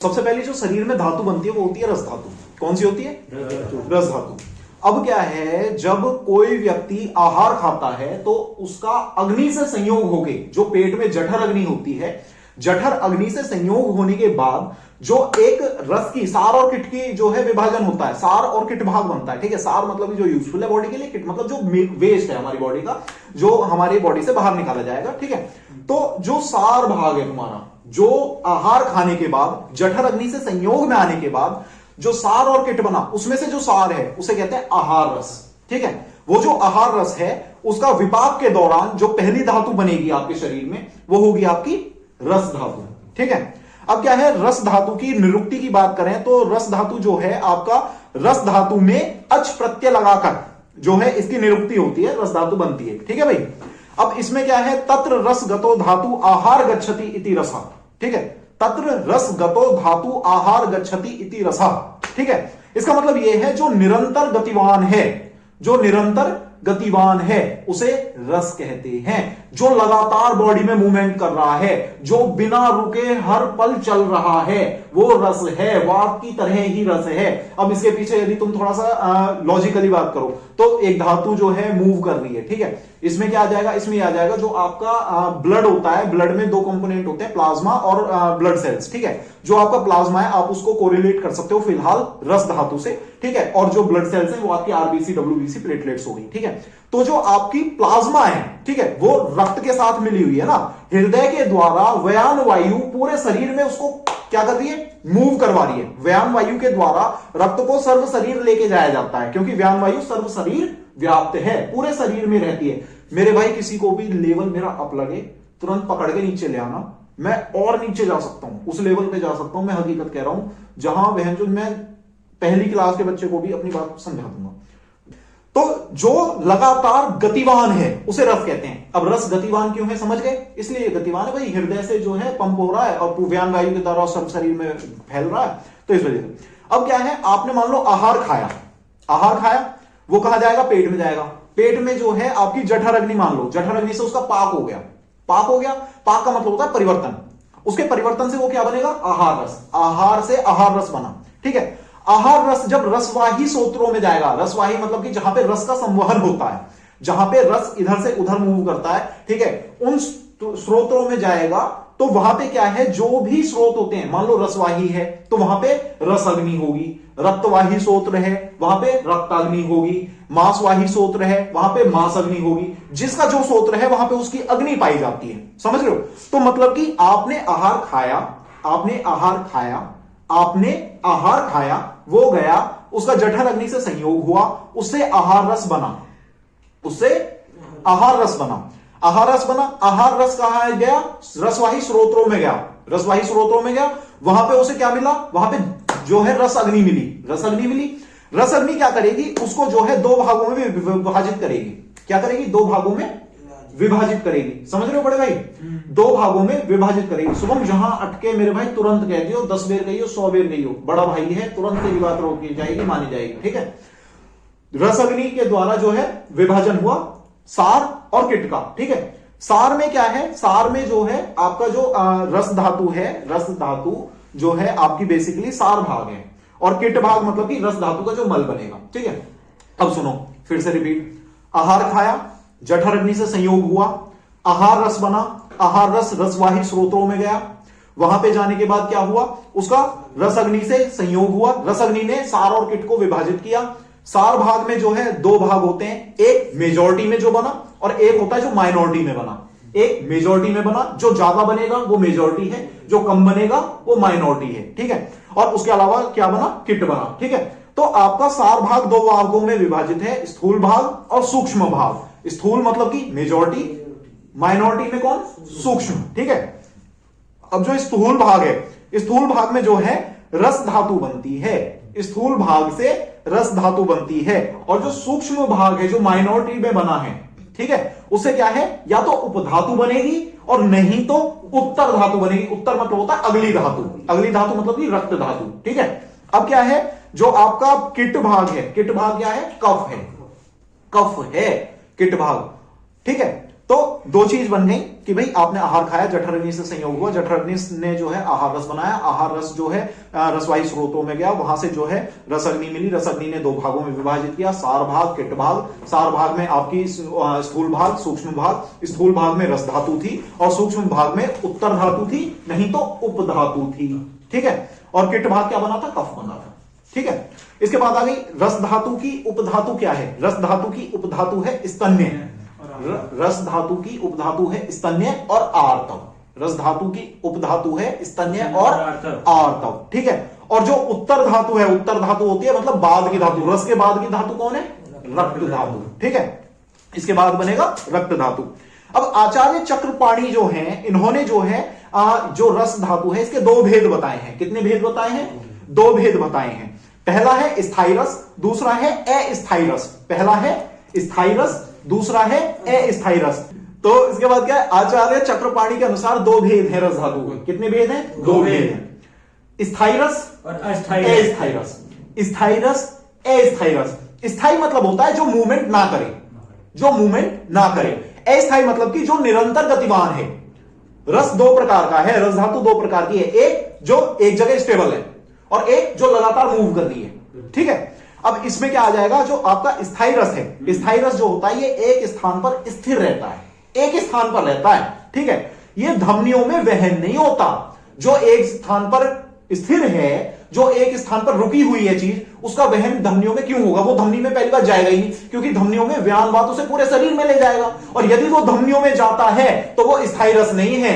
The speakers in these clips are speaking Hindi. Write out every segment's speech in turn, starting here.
सबसे पहले जो शरीर में धातु बनती है वो होती है रस धातु। कौन सी होती है? रस धातु। अब क्या है, जब कोई व्यक्ति आहार खाता है तो उसका अग्नि से संयोग होके, जो पेट में जठर अग्नि होती है, जठर अग्नि से संयोग होने के बाद जो एक रस की सार और किट की जो है विभाजन होता है, सार और किट भाग बनता है। ठीक है, सार मतलब जो यूजफुल है बॉडी के लिए, किट मतलब जो वेस्ट है हमारी बॉडी का, जो हमारी बॉडी से बाहर निकाला जाएगा। ठीक है, तो जो सार भाग है तुम्हारा, जो आहार खाने के बाद जठर अग्नि से संयोग में आने के बाद जो सार और किट बना, उसमें से जो सार है उसे कहते हैं आहार रस। ठीक है, वो जो आहार रस है उसका विपाक के दौरान जो पहली धातु बनेगी आपके शरीर में वो होगी आपकी रस धातु। ठीक है, अब क्या है, रस धातु की निरुक्ति की बात करें तो रस धातु जो है आपका, रस धातु में अच प्रत्यय लगाकर जो है इसकी निरुक्ति होती है, रस धातु बनती है। ठीक है भाई, अब इसमें क्या है, तत्र रस गतो धातु आहार गच्छति इति रसा। ठीक है, तत्र रस गतो धातु आहार गच्छति इति रसा। ठीक है, इसका मतलब यह है जो निरंतर गतिवान है, जो निरंतर गतिवान है उसे रस कहते हैं। जो लगातार बॉडी में मूवमेंट कर रहा है, जो बिना रुके हर पल चल रहा है, वो रस है, वाक की तरह ही रस है। अब इसके पीछे यदि तुम थोड़ा सा लॉजिकली बात करो तो एक धातु जो है मूव कर रही है। ठीक है, इसमें क्या आ जाएगा, इसमें आ जाएगा जो आपका ब्लड होता है, ब्लड में दो कंपोनेंट होते हैं, प्लाज्मा और ब्लड सेल्स। ठीक है, जो आपका प्लाज्मा है आप उसको कोरिलेट कर सकते हो फिलहाल रस धातु से। ठीक है, और जो ब्लड सेल्स हैं वो आपकी आरबीसी डब्ल्यूबीसी प्लेटलेट्स हो गई। ठीक है, तो जो आपकी प्लाज्मा है, ठीक है, वो रक्त के साथ मिली हुई है ना, हृदय के द्वारा व्यान वायु पूरे शरीर में उसको क्या कर रही है, मूव करवा रही है। व्यान वायु के द्वारा रक्त को सर्व शरीर लेके जाया जाता है, क्योंकि व्यान वायु सर्व शरीर व्याप्त है, पूरे शरीर में रहती है। मेरे भाई किसी को भी लेवल मेरा अप लगे तुरंत पकड़ के नीचे ले आना, मैं और नीचे जा सकता हूं, उस लेवल पे जा सकता हूं। मैं हकीकत कह रहा हूं, जहां वह जो मैं पहली क्लास के बच्चे को भी अपनी बात समझा दूंगा। तो जो लगातार गतिवान है उसे रस कहते हैं। अब रस गतिवान क्यों है समझ गए, इसलिए गतिवान है भाई, हृदय से जो है पंप हो रहा है और व्यान वायु के द्वारा सब शरीर में फैल रहा है, तो इस वजह से। अब क्या है, आपने मान लो आहार खाया, आहार खाया, वो कहां जाएगा, पेट में जाएगा। पेट में जो है आपकी जठर अग्नि मान लो, जठर अग्नि से उसका पाक हो गया, पाक हो गया, पाक का मतलब होता है परिवर्तन। उसके परिवर्तन से वो क्या बनेगा, आहार रस, आहार से आहार रस बना। ठीक है, आहार रस जब रसवाही स्रोतों में जाएगा, रसवाही मतलब कि जहां पे रस का संवहन होता है, जहां पे रस इधर से उधर मूव करता है, ठीक है, उन स्रोतों में जाएगा तो वहां पे क्या है, जो भी स्रोत होते हैं, मान लो रसवाही है तो वहां पे रस अग्नि होगी, रक्तवाही स्रोत है वहां पे रक्ताग्नि होगी, मांसवाही स्रोत है वहां पे मांस अग्नि होगी। जिसका जो स्रोत है वहां पे उसकी अग्नि पाई जाती है, समझ रहे हो। तो मतलब कि आपने आहार खाया, आपने आहार खाया, आपने आहार खाया, वो गया, उसका जठर अग्नि से संयोग हुआ, उससे आहार रस बना, उससे आहार रस बना, आहार रस बना। आहार रस कहां गया, रसवाही स्रोतों में गया, रसवाही स्रोतों में गया, वहां पे उसे क्या मिला, वहां पे जो है रस अग्नि मिली, रस अग्नि मिली। रस अग्नि क्या करेगी, उसको जो है दो भागों में विभाजित करेगी। क्या करेगी, दो भागों में विभाजित करेगी, समझ रहे हो बड़े भाई, दो भागों में विभाजित करेगी। शुभम जहां अटके मेरे भाई तुरंत कह दियो, 10 बेर कहियो, 100 बेर कहियो, बड़ा भाई है, तुरंत तेरी बात रोकी जाएगी, मानी जाएगी। ठीक है, रस अग्नि के द्वारा जो है विभाजन हुआ सार और किट का। ठीक है, सार में क्या है, सार में जो है आपका जो रस धातु है, रस धातु जो है आपकी बेसिकली सार भाग है, और किट भाग मतलब कि रस धातु का जो मल बनेगा। ठीक है, अब सुनो फिर से रिपीट, आहार खाया, जठर अग्नि से संयोग हुआ, आहार रस बना, आहार रस रसवाही स्रोतों में गया, वहां पे जाने के बाद क्या हुआ, उसका रस अग्नि से संयोग हुआ, रस अग्नि ने सार और किट को विभाजित किया। सार भाग में जो है दो भाग होते हैं, एक मेजॉरिटी में जो बना और एक होता है जो माइनॉरिटी में बना। एक मेजॉरिटी में बना, जो ज्यादा बनेगा वो मेजॉरिटी है, जो कम बनेगा वो माइनॉरिटी है। ठीक है, और उसके अलावा क्या बना, किट बना। ठीक है, तो आपका सार भाग दो भागों में विभाजित है, स्थूल भाग और सूक्ष्म भाग। स्थूल मतलब कि मेजॉरिटी, माइनॉरिटी में कौन, सूक्ष्म। ठीक है, अब जो स्थूल भाग है, स्थूल भाग में जो है रस धातु बनती है, स्थूल भाग से रस धातु बनती है, और जो सूक्ष्म भाग है जो माइनॉरिटी में बना है, ठीक है, उससे क्या है, या तो उपधातु बनेगी और नहीं तो उत्तर धातु बनेगी। उत्तर मतलब होता है अगली धातु, अगली धातु मतलब कि रक्त धातु। ठीक है, अब क्या है, जो आपका किट भाग है, किट भाग क्या है, कफ है, कफ है किट भाग। ठीक है, तो दो चीज बन गई कि भाई आपने आहार खाया, जठराग्नि से संयोग हुआ, जठराग्नि ने जो है आहार रस बनाया, आहार रस जो है रसवाही स्रोतों में गया, वहां से जो है रसअग्नि मिली, रसअग्नि ने दो भागों में विभाजित किया, सार भाग, किट भाग। सार भाग में आपकी स्थूल भाग, सूक्ष्म भाग, स्थूल भाग में रस धातु थी और सूक्ष्म भाग में उत्तर धातु थी, नहीं तो उपधातु थी। ठीक है, और किट भाग क्या बना था? कफ बना था। ठीक है, इसके बाद आ गई रस धातु की उपधातु क्या है? रस धातु की उपधातु है स्तन्य। रस धातु की उपधातु है स्तन्य और आर्तव। रस धातु की उपधातु है स्तन्य और आर्तव। ठीक है, और जो उत्तर धातु है, उत्तर धातु होती है मतलब बाद की धातु। रस के बाद की धातु कौन है? रक्त धातु। ठीक है, इसके बाद बनेगा रक्त धातु। अब आचार्य चक्रपाणी जो है, इन्होंने जो है जो रस धातु है इसके दो भेद बताए हैं। कितने भेद बताए हैं? दो भेद बताए हैं। पहला है स्थायी रस, दूसरा है अस्थायी रस। पहला है स्थायी रस, दूसरा है अस्थायी रस। तो इसके बाद क्या है? आचार्य चक्रपाणी के अनुसार दो भेद है रस धातु के। कितने भेद हैं? दो भेद हैं, स्थायी रस और अस्थायी रस। स्थायी रस, अस्थायी रस। स्थायी मतलब होता है जो मूवमेंट ना करे, जो मूवमेंट ना करे। अस्थायी मतलब कि जो निरंतर गतिमान है। रस दो प्रकार का है, रस धातु दो प्रकार की है, एक जो एक जगह स्टेबल है और एक जो लगातार मूव कर रही है। ठीक है, अब इसमें क्या आ जाएगा? जो आपका स्थायी रस है, स्थायी रस जो होता है ये एक स्थान पर स्थिर रहता है, एक स्थान पर रहता है। ठीक है, ये धमनियों में वहन नहीं होता। जो एक स्थान पर स्थिर है, जो एक स्थान पर रुकी हुई है चीज, उसका वहन धमनियों में क्यों होगा? वो धमनी में पहली बार जाएगा ही नहीं, क्योंकि धमनियों में व्यान बात उसे पूरे शरीर में ले जाएगा, और यदि वो धमनियों में जाता है तो वो स्थायी रस नहीं है।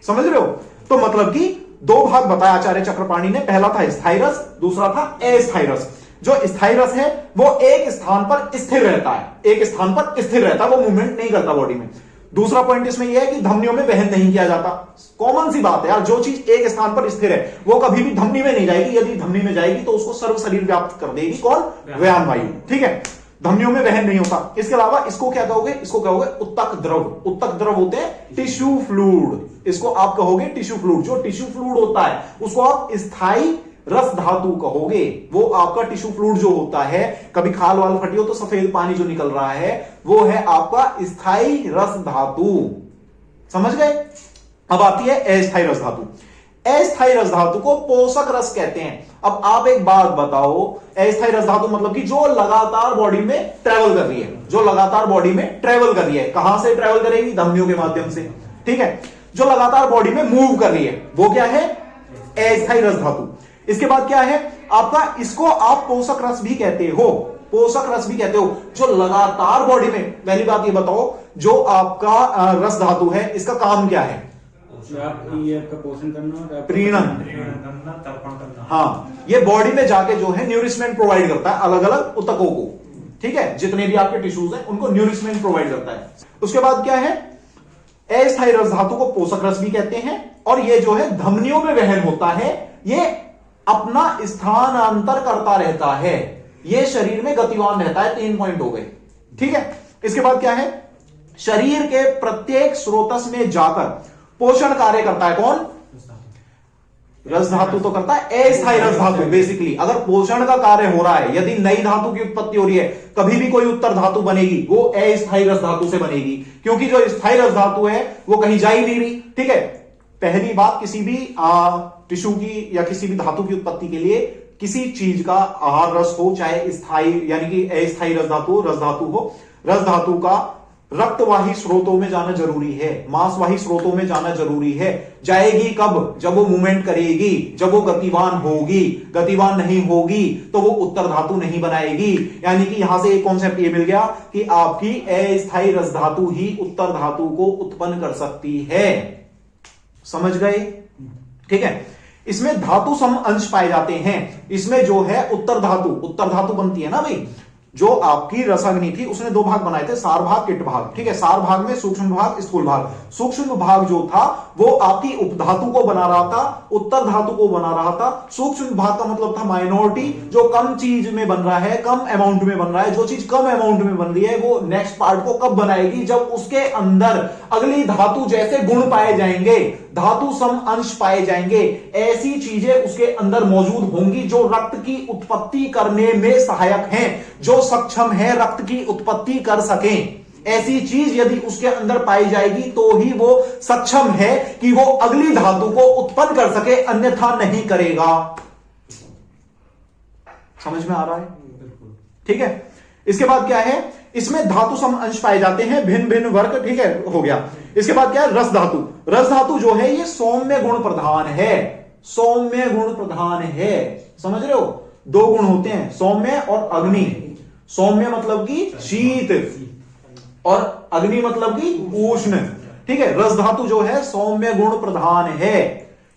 समझ रहे हो? तो मतलब कि दो भाग बताया आचार्य चक्रपाणी ने। पहला था स्थायी रस, दूसरा था अस्थायी रस। जो स्थायी रस है वो एक स्थान पर स्थिर रहता है, एक स्थान पर स्थिर रहता है, वो मूवमेंट नहीं करता बॉडी में। दूसरा पॉइंट इसमें यह है कि धमनियों में वहन नहीं किया जाता। कॉमन सी बात है यार, जो चीज एक स्थान पर स्थिर है वो कभी भी धमनी में नहीं जाएगी। यदि धमनी में जाएगी तो उसको सर्व शरीर व्याप्त कर देगी। कौन? व्यान वायु। ठीक है, धमनियों में वहन नहीं होता। इसके अलावा इसको क्या कहोगे? इसको कहोगे उत्तक द्रव। उत्तक द्रव होते हैं टिश्यू फ्लूइड। इसको आप कहोगे टिश्यू फ्लूइड। जो टिश्यू फ्लूइड होता है उसको आप स्थायी रस धातु कहोगे। वो आपका टिश्यू फ्लूइड जो होता है, कभी खाल वाल फटी हो तो सफेद पानी जो निकल रहा है, वो है आपका स्थायी रस धातु। समझ गए? अब आती है अस्थायी रस धातु। अस्थायी रस धातु को पोषक रस कहते हैं। अब आप एक बात बताओ, अस्थायी रस धातु मतलब कि जो लगातार बॉडी में ट्रेवल कर रही है, जो लगातार बॉडी में ट्रेवल कर रही है। कहां से ट्रेवल करेगी? धमनियों के माध्यम से। ठीक है, जो लगातार बॉडी में मूव कर रही है वो क्या है? अस्थायी रस धातु। इसके बाद क्या है आपका? इसको आप पोषक रस भी कहते हो, पोषक रस भी कहते हो। जो लगातार बॉडी में, पहली बात ये बताओ, जो आपका रस धातु है इसका काम क्या है? पोषण करना, प्रीणन, तर्पण करना। हाँ, ये बॉडी में जाके जो है न्यूरिशमेंट प्रोवाइड करता है अलग अलग ऊतकों को। ठीक है, जितने भी आपके टिश्यूज हैं उनको न्यूरिशमेंट प्रोवाइड करता है। उसके बाद क्या है? अस्थायी रस धातु को पोषक रस भी कहते हैं। और ये जो है धमनियों में वहन होता है, ये अपना स्थानांतर करता रहता है, ये शरीर में गतिवान रहता है। 3 पॉइंट हो गए। ठीक है, इसके बाद क्या है? शरीर के प्रत्येक स्रोतस में जाकर पोषण कार्य करता है। कौन? रस धातु तो करता है, अस्थायी रस धातु। बेसिकली अगर पोषण का कार्य हो रहा है, यदि नई धातु की उत्पत्ति हो रही है, कभी भी कोई उत्तर धातु बनेगी वो अस्थायी रस धातु से बनेगी, क्योंकि जो स्थायी रस धातु है वो कहीं जा ही नहीं रही। ठीक है, पहली बात, किसी भी टिश्यू की या किसी भी धातु की उत्पत्ति के लिए किसी चीज का आहार रस हो, चाहे स्थायी यानी कि अस्थायी रस धातु हो, रस धातु का रक्तवाही स्रोतों में जाना जरूरी है, मांसवाही स्रोतों में जाना जरूरी है। जाएगी कब? जब वो मूवमेंट करेगी, जब वो गतिवान होगी। गतिवान नहीं होगी तो वो उत्तर धातु नहीं बनाएगी। यानी कि यहां से एक कॉन्सेप्ट ये मिल गया कि आपकी अस्थायी रस धातु ही उत्तर धातु को उत्पन्न कर सकती है। समझ गए? ठीक है, इसमें धातु सम अंश पाए जाते हैं। इसमें जो है उत्तर धातु बनती है ना भाई। जो आपकी रसाग्नि थी उसने दो भाग बनाए थे, सार भाग, किट भाग। ठीक है, सार भाग में सूक्ष्म भाग, स्थूल भाग। सूक्ष्म भाग जो था वो आपकी उपधातु को बना रहा था, उत्तर धातु को बना रहा था। सूक्ष्म भाग का मतलब था माइनॉरिटी, जो कम चीज में बन रहा है, कम अमाउंट में बन रहा है। जो चीज कम अमाउंट में बन रही है वो नेक्स्ट पार्ट को कब बनाएगी? जब उसके अंदर अगली धातु जैसे गुण पाए जाएंगे, धातु सम अंश पाए जाएंगे, ऐसी चीजें उसके अंदर मौजूद होंगी जो रक्त की उत्पत्ति करने में सहायक हैं, जो सक्षम है रक्त की उत्पत्ति कर सकें। ऐसी चीज यदि उसके अंदर पाई जाएगी तो ही वो सक्षम है कि वो अगली धातु को उत्पन्न कर सके, अन्यथा नहीं करेगा। समझ में आ रहा है? ठीक है। इसके बाद क्या है, इसमें धातु सम अंश पाए जाते हैं, भिन्न भिन्न वर्ग, ठीक है, हो गया। इसके बाद क्या है, रस धातु। रस धातु जो है ये सौम्य गुण प्रधान है, सौम्य गुण प्रधान है। समझ रहे हो, दो गुण होते हैं, सौम्य और अग्नि। सौम्य मतलब कि शीत और अग्नि मतलब कि उष्ण। ठीक है, रस धातु जो है सौम्य गुण प्रधान है।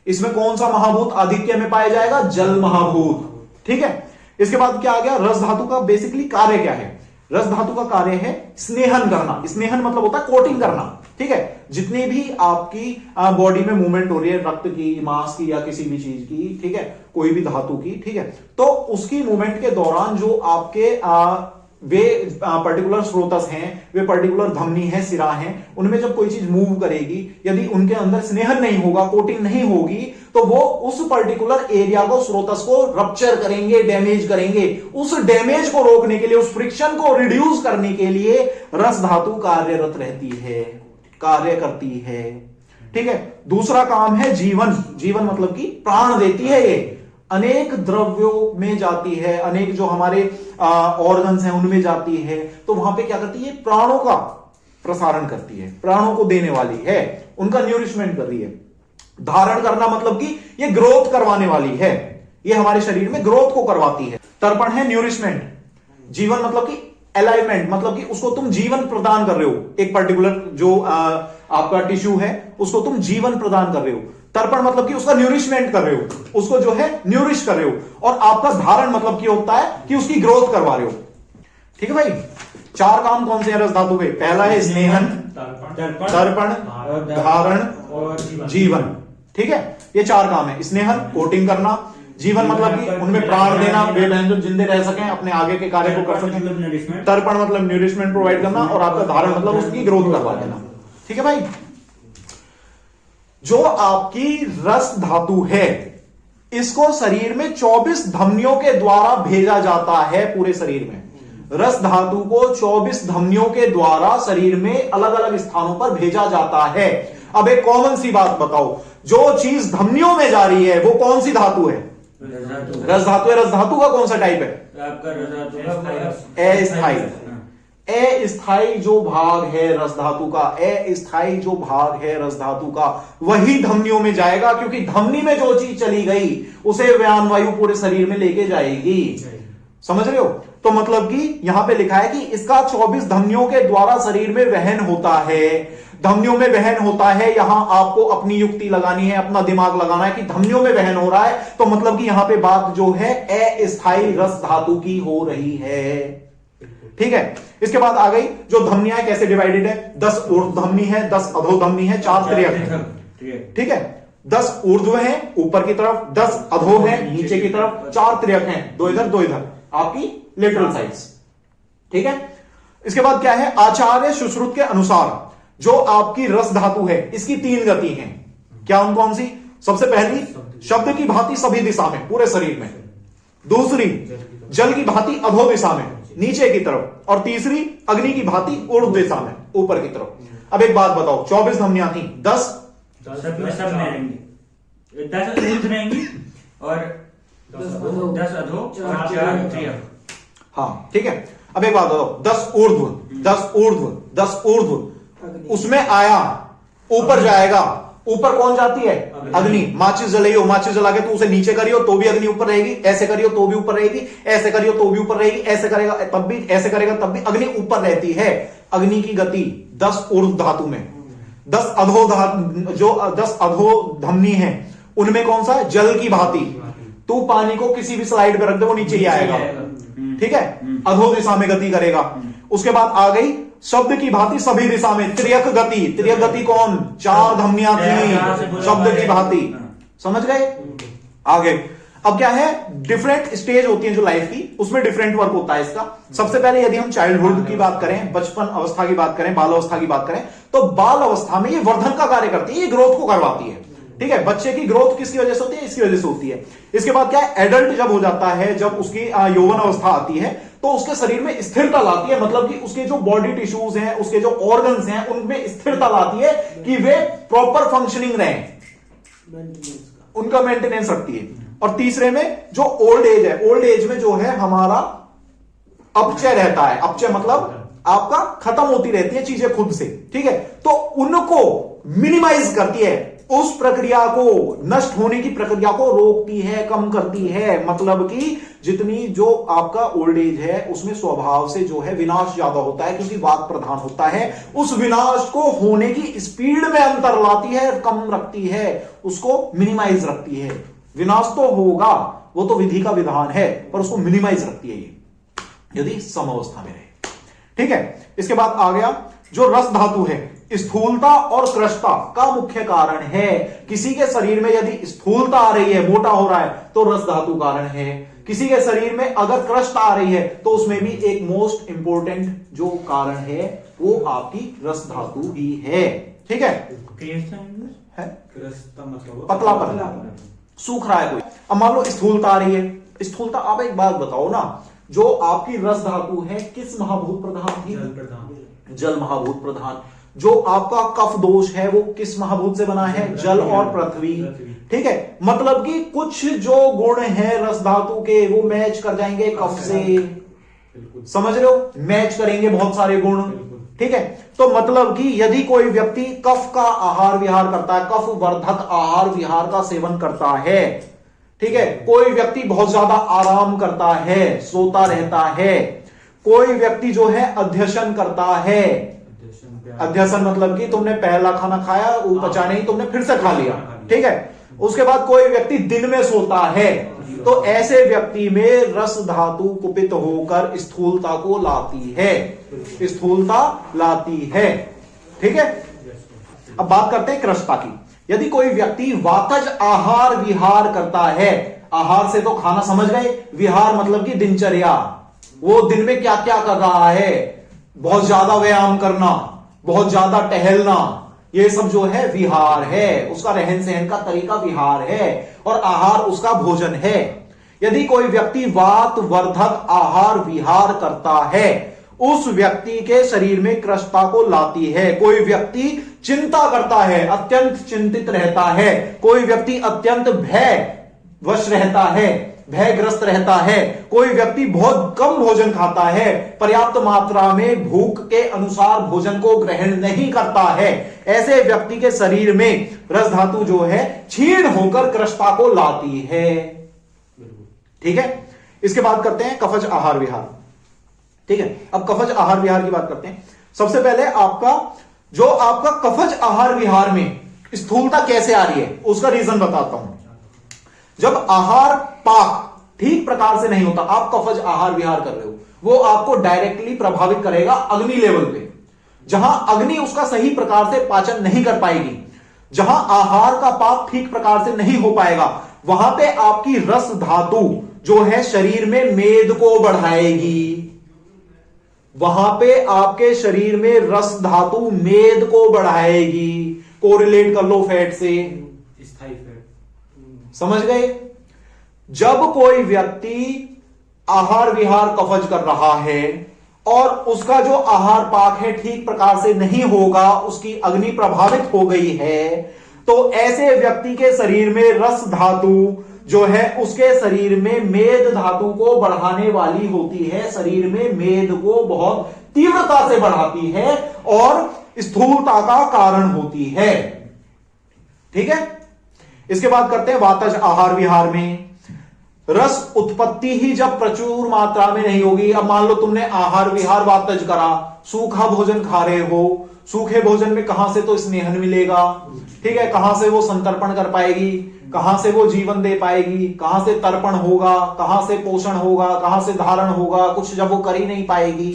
इसमें कौन सा महाभूत आधिक्य में पाया जाएगा, जल महाभूत। ठीक है। इसके बाद क्या आ गया, रस धातु का बेसिकली कार्य क्या है। रस धातु का कार्य है स्नेहन करना। स्नेहन मतलब होता है कोटिंग करना। ठीक है, जितनी भी आपकी बॉडी में मूवमेंट हो रही है, रक्त की, मांस की या किसी भी चीज की, ठीक है, कोई भी धातु की, ठीक है, तो उसकी मूवमेंट के दौरान जो आपके वे पर्टिकुलर स्रोतस हैं, वे पर्टिकुलर धमनी है, सिरा हैं, उनमें जब कोई चीज मूव करेगी, यदि उनके अंदर स्नेहन नहीं होगा, कोटिंग नहीं होगी, तो वो उस पर्टिकुलर एरिया को, स्रोतस को रप्चर करेंगे, डैमेज करेंगे। उस डैमेज को रोकने के लिए, उस फ्रिक्शन को रिड्यूस करने के लिए रस धातु कार्यरत रहती है, कार्य करती है। ठीक है। दूसरा काम है जीवन। जीवन मतलब कि प्राण देती है ये, अनेक द्रव्यों में जाती है, अनेक जो हमारे ऑर्गन्स हैं उनमें जाती है, तो वहां पे क्या करती है, प्राणों का प्रसारण करती है, प्राणों को देने वाली है, उनका न्यूरिशमेंट कर रही है। धारण करना मतलब कि ये ग्रोथ करवाने वाली है, ये हमारे शरीर में ग्रोथ को करवाती है। तर्पण है न्यूरिशमेंट। जीवन मतलब कि अलाइवमेंट, मतलब कि उसको तुम जीवन प्रदान कर रहे हो, एक पर्टिकुलर जो आपका टिश्यू है उसको तुम जीवन प्रदान कर रहे हो। तर्पण मतलब कि उसका न्यूरिशमेंट कर रहे हो, उसको जो है न्यूरिश कर रहे हो। और आपका धारण मतलब कि होता है कि उसकी ग्रोथ करवा रहे हो। ठीक है भाई। चार काम कौन से हैं रस धातु के, पहला है स्नेहन, तर्पण, धारण और जीवन। ठीक है, ये चार काम है। स्नेहन कोटिंग करना, जीवन मतलब कि उनमें प्राण देना, वे बहन जो जिंदे रह सकें, अपने आगे के कार्य को कर सकें। तर्पण मतलब न्यूरिशमेंट प्रोवाइड करना, और आपका धारण मतलब उसकी ग्रोथ करवा देना। ठीक है भाई। जो आपकी रस धातु है, इसको शरीर में 24 धमनियों के द्वारा भेजा जाता है। पूरे शरीर में रस धातु को 24 धमनियों के द्वारा शरीर में अलग अलग स्थानों पर भेजा जाता है। अब एक कॉमन सी बात बताओ, जो चीज धमनियों में जा रही है वो कौन सी धातु है, रस धातु है। रस धातु का कौन सा टाइप है, अस्थाई। अस्थाई जो भाग है रस धातु का, अस्थाई जो भाग है रस धातु का, वही धमनियों में जाएगा, क्योंकि धमनी में जो चीज चली गई उसे व्यान वायु पूरे शरीर में लेके जाएगी। समझ रहे हो। तो मतलब कि यहां पे लिखा है कि इसका 24 धमनियों के द्वारा शरीर में वहन होता है। धमनियों में वहन होता है, यहां आपको अपनी युक्ति लगानी है, अपना दिमाग लगाना है कि धमनियों में वहन हो रहा है, तो मतलब कि यहां पे बात जो है अस्थाई रस धातु की हो रही है। ठीक है। इसके बाद आ गई जो धमनियां कैसे डिवाइडेड है, 10 ऊर्ध्व धमनी है, 10 अधो धमनी है, 4 त्रियक है। ठीक है, 10 ऊर्ध्व है ऊपर की तरफ, 10 अधो है नीचे की तरफ, 4 त्रियक हैं, 2 इधर 2 इधर, आपकी लेटरल साइड्स। ठीक है। इसके बाद क्या है, आचार्य सुश्रुत के अनुसार जो आपकी रस धातु है इसकी 3 गति हैं। क्या उन कौन सी, सबसे पहली शब्द की भांति सभी दिशा में पूरे शरीर में, दूसरी जल की भांति अधो दिशा में नीचे की तरफ, और तीसरी अग्नि की भांति ऊर्ध्व दिशा में ऊपर की तरफ। अब एक बात बताओ, 24 धमनियां थी, 10 सब में रहेंगी, 10 ऊर्ध्व रहेंगी और 10 अधो और 4 त्रियक। हाँ ठीक है। अब एक बात बताओ, 10 ऊर्ध्व, 10 ऊर्ध्व, 10 ऊर्ध्व, उसमें आया ऊपर जाएगा, ऊपर कौन जाती है, अग्नि। माचिस जलाइयो, माचिस जला के तो उसे नीचे करियो तो भी अग्नि ऊपर रहेगी, ऐसे करियो तो भी ऊपर रहेगी, ऐसे करियो तो भी ऊपर रहेगी, ऐसे करेगा तब भी, ऐसे करेगा तब भी अग्नि ऊपर रहती है। अग्नि की गति 10 ऊर्ध्व धातु में, 10 अधो जो 10 अधो धमनी है उनमें कौन सा है, जल की भांति। तू पानी को किसी भी स्लाइड पे रख दे वो नीचे ही आएगा। ठीक है, अधो दिशा में गति करेगा। उसके बाद आ गई शब्द की भांति सभी दिशा में, त्रियक गति। त्रियक गति कौन, 4 धमनियां थी शब्द की भांति। समझ गए। आगे अब क्या है, डिफरेंट स्टेज होती है जो लाइफ की, उसमें डिफरेंट वर्क होता है इसका। सबसे पहले यदि हम चाइल्डहुड की बात करें, बचपन अवस्था की बात करें, बाल अवस्था की बात करें, तो बाल अवस्था में ये वर्धन का कार्य करती है, ये ग्रोथ को करवाती है। ठीक है, बच्चे की ग्रोथ किसकी वजह से होती है? इसकी वजह से होती है। इसके बाद क्या है, एडल्ट जब हो जाता है, जब उसकी यौवन अवस्था आती है, तो उसके शरीर में स्थिरता लाती है, मतलब कि उसके जो बॉडी टिश्यूज हैं, उसके जो ऑर्गन्स हैं, उनमें स्थिरता लाती है कि वे प्रॉपर फंक्शनिंग रहें, उनका मेंटेनेंस रखती है। और तीसरे में जो ओल्ड एज है, ओल्ड एज में जो है हमारा अपचय रहता है, अपचय मतलब आपका खत्म होती रहती है चीजें खुद से, ठीक है, तो उनको मिनिमाइज करती है, उस प्रक्रिया को, नष्ट होने की प्रक्रिया को रोकती है, कम करती है। मतलब कि जितनी जो आपका ओल्ड एज है उसमें स्वभाव से जो है विनाश ज्यादा होता है, क्योंकि वात प्रधान होता है, उस विनाश को होने की स्पीड में अंतर लाती है, कम रखती है, उसको मिनिमाइज रखती है। विनाश तो होगा, वो तो विधि का विधान है, पर उसको मिनिमाइज रखती है ये, यदि समअवस्था में रहे, ठीक है। इसके बाद आ गया जो रस धातु है, स्थूलता और कृशता का मुख्य कारण है। किसी के शरीर में यदि स्थूलता आ रही है, मोटा हो रहा है, तो रस धातु कारण है। किसी के शरीर में अगर कृशता आ रही है, तो उसमें भी एक मोस्ट इंपोर्टेंट जो कारण है वो आपकी रस धातु ही है, ठीक है। मतलब पतला सूख रहा है कोई, अब मान लो स्थूलता आ रही है, स्थूलता, आप एक बात बताओ ना, जो आपकी रस धातु है किस महाभूत प्रधान थी? जल महाभूत प्रधान। जो आपका कफ दोष है वो किस महाभूत से बना है? जल और पृथ्वी, ठीक है। मतलब कि कुछ जो गुण है रस धातु के वो मैच कर जाएंगे कफ से, समझ रहे हो, मैच करेंगे बहुत सारे गुण, ठीक है। तो मतलब कि यदि कोई व्यक्ति कफ का आहार विहार करता है, कफ वर्धक आहार विहार का सेवन करता है, ठीक है, कोई व्यक्ति बहुत ज्यादा आराम करता है, सोता रहता है, कोई व्यक्ति जो है अध्यशन करता है, अध्यसन मतलब कि तुमने पहला खाना खाया, वो पचा नहीं, तुमने फिर से खा लिया, ठीक है। उसके बाद कोई व्यक्ति दिन में सोता है, तो ऐसे व्यक्ति में रस धातु कुपित होकर स्थूलता को लाती है, स्थूलता लाती है, ठीक है। अब बात करते हैं कृशता की। यदि कोई व्यक्ति वातज आहार विहार करता है, आहार से तो खाना समझ गए, विहार मतलब कि दिनचर्या, वो दिन में क्या क्या कर रहा है, बहुत ज्यादा व्यायाम करना, बहुत ज्यादा टहलना, ये सब जो है विहार है, उसका रहन सहन का तरीका विहार है, और आहार उसका भोजन है। यदि कोई व्यक्ति वात वर्धक आहार विहार करता है, उस व्यक्ति के शरीर में कृशता को लाती है। कोई व्यक्ति चिंता करता है, अत्यंत चिंतित रहता है, कोई व्यक्ति अत्यंत भय वश रहता है, भयग्रस्त रहता है, कोई व्यक्ति बहुत कम भोजन खाता है, पर्याप्त मात्रा में भूख के अनुसार भोजन को ग्रहण नहीं करता है, ऐसे व्यक्ति के शरीर में रस धातु जो है क्षीण होकर कृशता को लाती है, ठीक है। इसके बाद करते हैं कफज आहार विहार, ठीक है। अब कफज आहार विहार की बात करते हैं। सबसे पहले आपका कफज आहार विहार में स्थूलता कैसे आ रही है उसका रीजन बताता हूं। जब आहार पाक ठीक प्रकार से नहीं होता, आप कफज आहार विहार कर रहे हो, वो आपको डायरेक्टली प्रभावित करेगा अग्नि लेवल पे। जहां अग्नि उसका सही प्रकार से पाचन नहीं कर पाएगी, जहां आहार का पाक ठीक प्रकार से नहीं हो पाएगा, वहां पे आपकी रस धातु जो है शरीर में मेद को बढ़ाएगी, वहां पे आपके शरीर में रस धातु मेद को बढ़ाएगी। कोरिलेट कर लो फैट से, स्थायी फैट, समझ गए। जब कोई व्यक्ति आहार विहार कफज कर रहा है और उसका जो आहार पाक है ठीक प्रकार से नहीं होगा, उसकी अग्नि प्रभावित हो गई है, तो ऐसे व्यक्ति के शरीर में रस धातु जो है उसके शरीर में मेद धातु को बढ़ाने वाली होती है, शरीर में मेद को बहुत तीव्रता से बढ़ाती है और स्थूलता का कारण होती है, ठीक है। इसके बाद करते हैं वातज आहार विहार में। रस उत्पत्ति ही जब प्रचुर मात्रा में नहीं होगी, अब मान लो तुमने आहार विहार वातज करा, सूखा भोजन खा रहे हो, सूखे भोजन में कहां से तो स्नेहन मिलेगा, ठीक है, कहां से वो संतर्पण कर पाएगी, कहां से वो जीवन दे पाएगी, कहां से तर्पण होगा, कहां से पोषण होगा, कहां से धारण होगा, कुछ जब वो कर ही नहीं पाएगी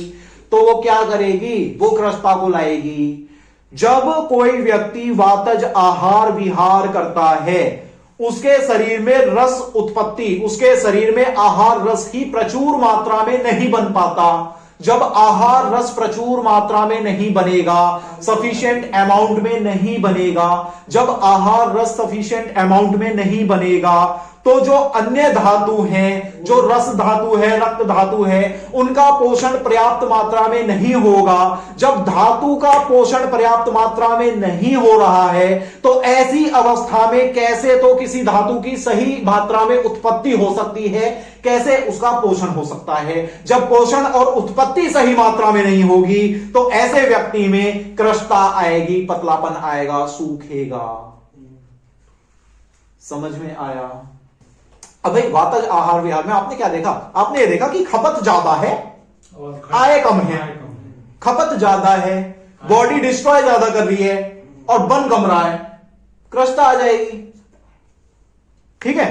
तो वो क्या करेगी, वो कृशता को लाएगी। जब कोई व्यक्ति वातज आहार विहार करता है, उसके शरीर में रस उत्पत्ति, उसके शरीर में आहार रस ही प्रचुर मात्रा में नहीं बन पाता, जब आहार रस प्रचुर मात्रा में नहीं बनेगा, सफिशिएंट अमाउंट में नहीं बनेगा, जब आहार रस सफिशिएंट अमाउंट में नहीं बनेगा, तो जो अन्य धातु हैं, जो रस धातु है, रक्त धातु है, उनका पोषण पर्याप्त मात्रा में नहीं होगा। जब धातु का पोषण पर्याप्त मात्रा में नहीं हो रहा है, तो ऐसी अवस्था में कैसे तो किसी धातु की सही मात्रा में उत्पत्ति हो सकती है, कैसे उसका पोषण हो सकता है। जब पोषण और उत्पत्ति सही मात्रा में नहीं होगी, तो ऐसे व्यक्ति में कृशता आएगी, पतलापन आएगा, सूखेगा। समझ में आया? अब भाई वातज आहार विहार में आपने क्या देखा? आपने ये देखा कि खपत ज्यादा है, आय कम है। खपत ज्यादा है, बॉडी डिस्ट्रॉय ज्यादा कर रही है और बन कम रहा है, कृशता आ जाएगी। ठीक है।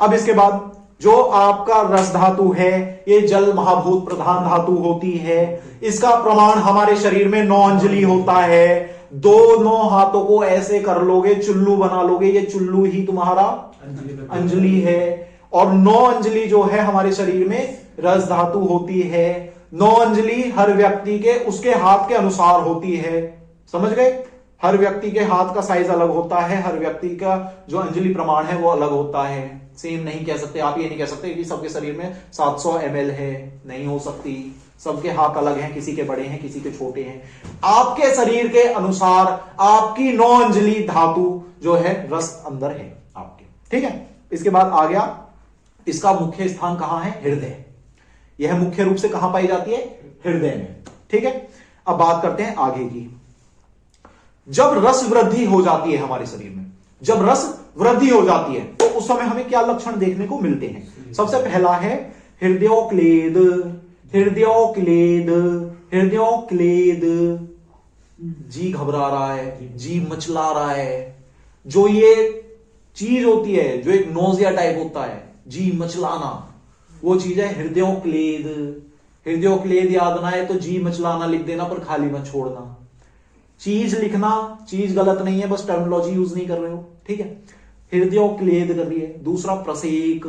अब इसके बाद जो आपका रस धातु है, ये जल महाभूत प्रधान धातु होती है। इसका प्रमाण हमारे शरीर में 9 अंजलि होता है। दोनों हाथों को ऐसे कर लोगे, चुल्लू बना लोगे, ये चुल्लू ही तुम्हारा अंजलि है। और 9 अंजलि जो है हमारे शरीर में रस धातु होती है। 9 अंजलि हर व्यक्ति के उसके हाथ के अनुसार होती है। समझ गए? हर व्यक्ति के हाथ का साइज अलग होता है, हर व्यक्ति का जो अंजलि प्रमाण है वो अलग होता है। सेम नहीं कह सकते आप, ये नहीं कह सकते कि सबके शरीर में 700 ml है, नहीं हो सकती। सबके हाथ अलग हैं, किसी के बड़े हैं, किसी के छोटे हैं। आपके शरीर के अनुसार आपकी 9 अंजलि धातु जो है रस अंदर है आपके। ठीक है। इसके बाद आ गया, इसका मुख्य स्थान कहां है? हृदय। यह मुख्य रूप से कहां पाई जाती है? हृदय में। ठीक है। अब बात करते हैं आगे की। जब रस वृद्धि हो जाती है हमारे शरीर में, जब रस वृद्धि हो जाती है, तो उस समय हमें क्या लक्षण देखने को मिलते हैं? सबसे पहला है हृदयोक्लेद। हृदयोक्लेद, हृदयोक्लेद, जी घबरा रहा है, जी मचला रहा है। जो ये चीज होती है, जो एक नोजिया टाइप होता है, जी मचलाना, वो चीज है हृदयोक्लेद। हृदयोक्लेद याद ना है तो जी मचलाना लिख देना, पर खाली मत छोड़ना। चीज लिखना, चीज गलत नहीं है, बस टर्मिनोलॉजी यूज नहीं कर रहे हो। ठीक है। हृदयोक्लेद कर रही है। दूसरा प्रसेक।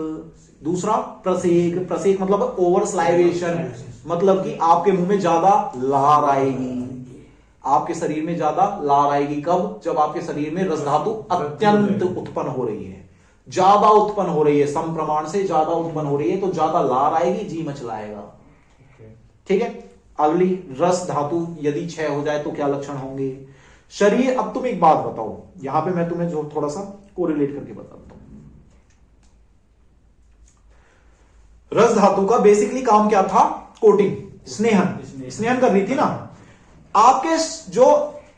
दूसरा प्रसेक। प्रसेक मतलब ओवर स्लाइवेशन, मतलब कि आपके मुंह में ज्यादा लार आएगी, आपके शरीर में ज्यादा लार आएगी। कब? जब आपके शरीर में रस धातु अत्यंत उत्पन्न हो रही है, ज्यादा उत्पन्न हो रही है, सम प्रमाण से ज्यादा उत्पन्न हो रही है, तो ज्यादा लार आएगी, जी मचलाएगा। ठीक है। अगली रस धातु यदि क्षय हो जाए तो क्या लक्षण होंगे? शरीर। अब तुम एक बात बताओ, यहां पे मैं तुम्हें जो थोड़ा सा कोरिलेट करके बताता हूं। रस धातु का बेसिकली काम क्या था? कोटिंग, स्नेहन। स्नेहन कर रही थी ना। आपके जो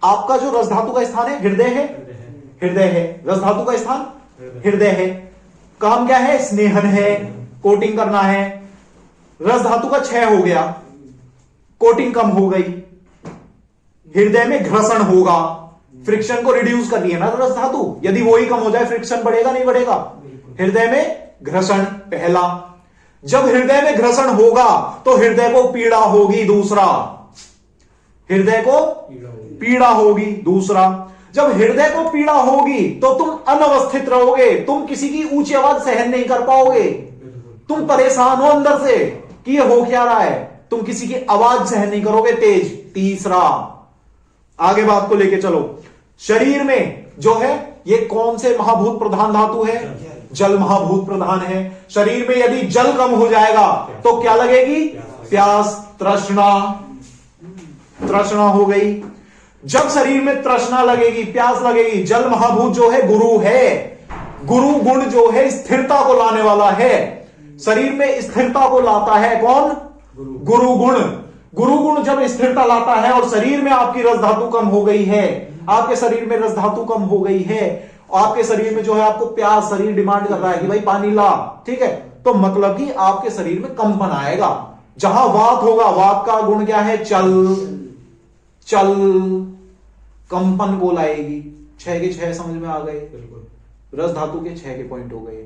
आपका जो रस धातु का स्थान है हृदय है, हृदय है। रस धातु का स्थान हृदय है। काम क्या है? स्नेहन है, कोटिंग करना है। रस धातु का क्षय हो गया, कोटिंग कम हो गई, हृदय में घर्षण होगा, फ्रिक्शन को रिड्यूस कर रही है ना रस धातु। यदि वो ही कम हो जाए, फ्रिक्शन बढ़ेगा नहीं बढ़ेगा? हृदय में घर्षण पहला। जब हृदय में घर्षण होगा तो हृदय को पीड़ा होगी। दूसरा, हृदय को पीड़ा होगी। दूसरा, जब हृदय को पीड़ा होगी तो तुम अनवस्थित रहोगे, तुम किसी की ऊंची आवाज सहन नहीं कर पाओगे, तुम परेशान हो अंदर से कि ये हो क्या रहा है, तुम किसी की आवाज सहन नहीं करोगे तेज। तीसरा, आगे बात को लेके चलो। शरीर में जो है ये कौन से महाभूत प्रधान धातु है? जल महाभूत प्रधान है। शरीर में यदि जल कम हो जाएगा तो क्या लगेगी? प्यास, तृष्णा। तृष्णा हो गई। जब शरीर में तृष्णा लगेगी, प्यास लगेगी, जल महाभूत जो है गुरु है। गुरु गुण जो है स्थिरता को लाने वाला है, शरीर में स्थिरता को लाता है। कौन? गुरु गुण। गुरु गुण जब स्थिरता लाता है और शरीर में आपकी रस धातु कम हो गई है, आपके शरीर में रस धातु कम हो गई है, आपके शरीर में जो है आपको प्यास, शरीर डिमांड कर रहा है कि भाई पानी ला, ठीक है, तो मतलब कि आपके शरीर में कंपन आएगा। जहां वात होगा, वात का गुण क्या है? चल। चल कंपन को लाएगी। 6 के 6 समझ में आ गए? रस धातु के 6 के पॉइंट हो गए।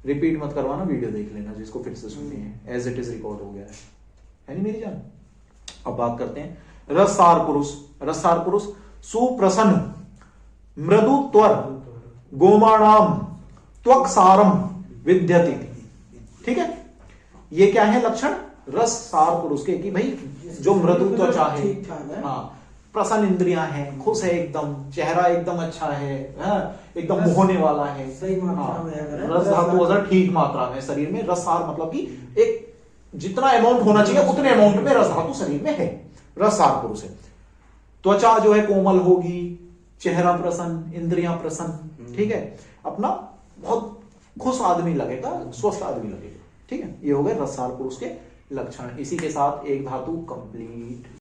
रिपीट मत करवाना, वीडियो देख लेना जिसको फिर से सुननी है, एज इट इज रिकॉर्ड हो गया है नहीं मेरी जान। अब बात करते हैं रससार पुरुष। रससार पुरुष सुप्रसन्न मृदु त्वर गोमाणाम त्वक सारम विद्यति। ठीक है, ये क्या है लक्षण? रस सार पुरुष के कि भाई जो मृदु त्वचा है, ठीक ठाक है। हाँ, प्रसन्न इंद्रियां हैं, खुश है एकदम, चेहरा एकदम अच्छा है, एकदम मोहने वाला है, सही मात्रा में अगर है, रस धातु अगर ठीक मात्रा में शरीर में, रस सार मतलब कि एक जितना अमाउंट होना चाहिए उतने अमाउंट में रस धातु शरीर में है, रस सार पुरुष है। त्वचा जो है कोमल होगी, चेहरा प्रसन्न, इंद्रियां प्रसन्न, ठीक है, अपना बहुत खुश आदमी लगेगा, स्वस्थ आदमी लगेगा, ठीक है। ये हो गए रस सार पुरुष के लक्षण। इसी के साथ एक धातु कंप्लीट।